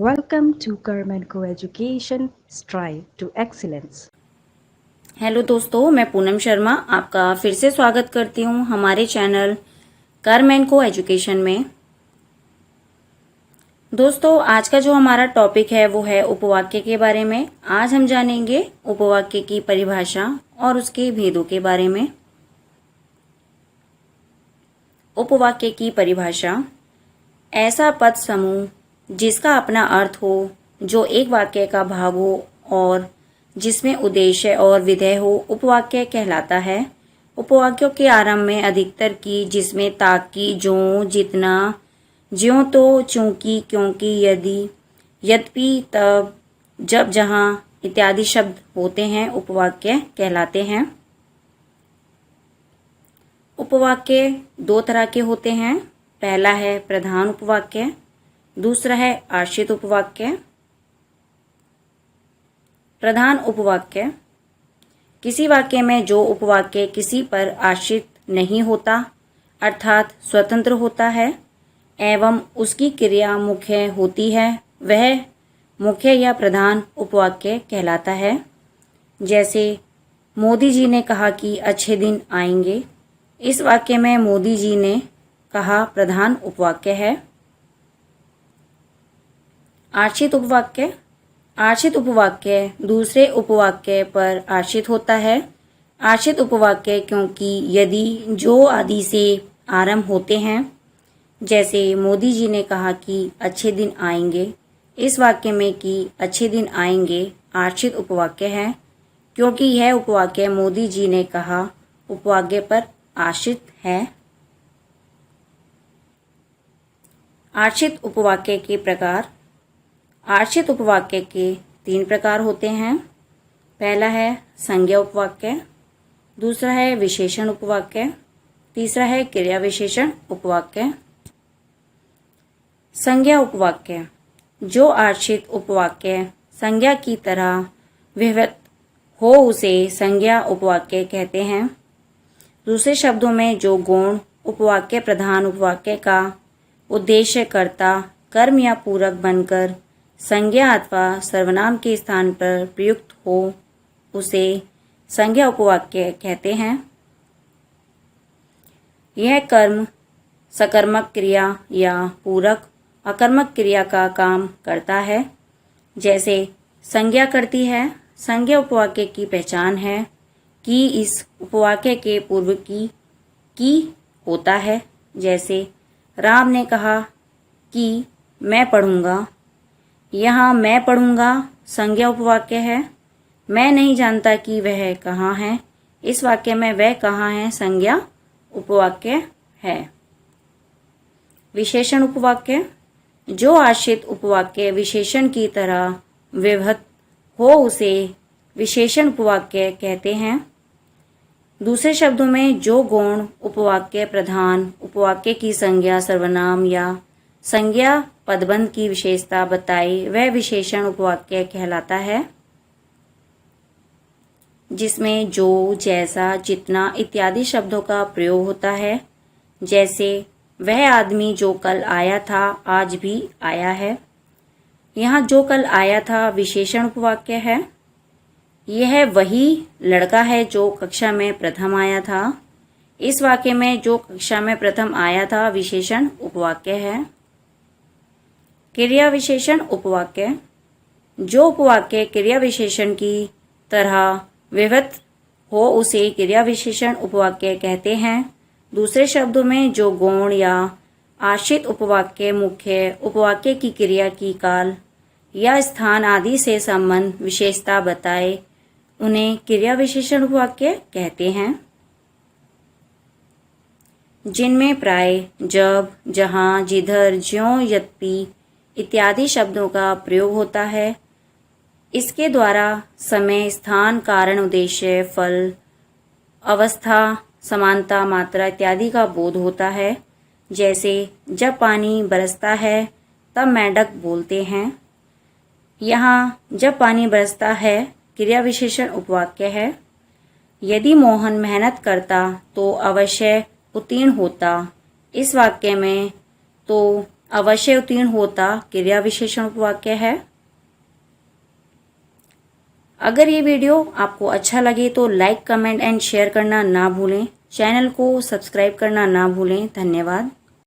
Welcome to Karman Co-Education Strive to Excellence। Hello दोस्तों, मैं पूनम शर्मा आपका फिर से स्वागत करती हूँ हमारे चैनल करमैन को एजुकेशन में। दोस्तों, आज का जो हमारा टॉपिक है वो है उपवाक्य के बारे में। आज हम जानेंगे उपवाक्य की परिभाषा और उसके भेदों के बारे में। उपवाक्य की परिभाषा: ऐसा पद समूह जिसका अपना अर्थ हो, जो एक वाक्य का भाग हो और जिसमें उद्देश्य और विधेय हो, उपवाक्य कहलाता है। उपवाक्यों के आरंभ में अधिकतर की, जिसमें ताकि, जो, जितना, ज्यों, तो, चूंकि, क्योंकि, यदि, यद्यपि, तब, जब, जहाँ इत्यादि शब्द होते हैं, उपवाक्य कहलाते हैं। उपवाक्य दो तरह के होते हैं। पहला है प्रधान उपवाक्य, दूसरा है आश्रित उपवाक्य। प्रधान उपवाक्य: किसी वाक्य में जो उपवाक्य किसी पर आश्रित नहीं होता, अर्थात स्वतंत्र होता है एवं उसकी क्रिया मुख्य होती है, वह मुख्य या प्रधान उपवाक्य कहलाता है। जैसे मोदी जी ने कहा कि अच्छे दिन आएंगे। इस वाक्य में मोदी जी ने कहा प्रधान उपवाक्य है। आश्रित उपवाक्य: आश्रित उपवाक्य दूसरे उपवाक्य पर आश्रित होता है। आश्रित उपवाक्य क्योंकि, यदि, जो आदि से आरंभ होते हैं। जैसे मोदी जी ने कहा कि अच्छे दिन आएंगे। इस वाक्य में कि अच्छे दिन आएंगे आश्रित उपवाक्य है, क्योंकि यह उपवाक्य मोदी जी ने कहा उपवाक्य पर आश्रित है। आश्रित उपवाक्य के प्रकार: आश्रित उपवाक्य के 3 प्रकार होते हैं। पहला है संज्ञा उपवाक्य, दूसरा है विशेषण उपवाक्य, तीसरा है क्रिया विशेषण उपवाक्य। संज्ञा उपवाक्य: जो आश्रित उपवाक्य संज्ञा की तरह विभक्त हो उसे संज्ञा उपवाक्य कहते हैं। दूसरे शब्दों में, जो गौण उपवाक्य प्रधान उपवाक्य का उद्देश्य कर्ता, कर्म या पूरक बनकर संज्ञा अथवा सर्वनाम के स्थान पर प्रयुक्त हो, उसे संज्ञा उपवाक्य कहते हैं। यह कर्म सकर्मक क्रिया या पूरक अकर्मक क्रिया का काम करता है। जैसे संज्ञा करती है। संज्ञा उपवाक्य की पहचान है कि इस उपवाक्य के पूर्व की होता है। जैसे राम ने कहा कि मैं पढ़ूंगा। यहाँ मैं पढ़ूंगा संज्ञा उपवाक्य है। मैं नहीं जानता कि वह कहाँ है। इस वाक्य में वह कहाँ है संज्ञा उपवाक्य है। विशेषण उपवाक्य: जो आश्रित उपवाक्य विशेषण की तरह विभक्त हो उसे विशेषण उपवाक्य कहते हैं। दूसरे शब्दों में, जो गौण उपवाक्य प्रधान उपवाक्य की संज्ञा सर्वनाम या संज्ञा पदबंध की विशेषता बताए, वह विशेषण उपवाक्य कहलाता है। जिसमें जो, जैसा, जितना इत्यादि शब्दों का प्रयोग होता है। जैसे वह आदमी जो कल आया था आज भी आया है। यहाँ जो कल आया था विशेषण उपवाक्य है। यह वही लड़का है जो कक्षा में प्रथम आया था। इस वाक्य में जो कक्षा में प्रथम आया था विशेषण उपवाक्य है। क्रिया विशेषण उपवाक्य: जो उपवाक्य क्रिया विशेषण की तरह विभक्त हो उसे क्रिया विशेषण उपवाक्य कहते हैं। दूसरे शब्दों में, जो गौण या आश्रित उपवाक्य मुख्य उपवाक्य की क्रिया की काल या स्थान आदि से संबंध विशेषता बताए, उन्हें क्रिया विशेषण उपवाक्य कहते हैं। जिनमें प्राय जब, जहाँ, जिधर, ज्यों, यद्यपि इत्यादि शब्दों का प्रयोग होता है। इसके द्वारा समय, स्थान, कारण, उद्देश्य, फल, अवस्था, समानता, मात्रा इत्यादि का बोध होता है। जैसे जब पानी बरसता है तब मेंढक बोलते हैं। यहाँ जब पानी बरसता है क्रिया विशेषण उपवाक्य है। यदि मोहन मेहनत करता तो अवश्य उत्तीर्ण होता। इस वाक्य में तो अवश्य उत्तीर्ण होता क्रिया विशेषण उपवाक्य है। अगर ये वीडियो आपको अच्छा लगे तो लाइक, कमेंट एंड शेयर करना ना भूलें। चैनल को सब्सक्राइब करना ना भूलें। धन्यवाद।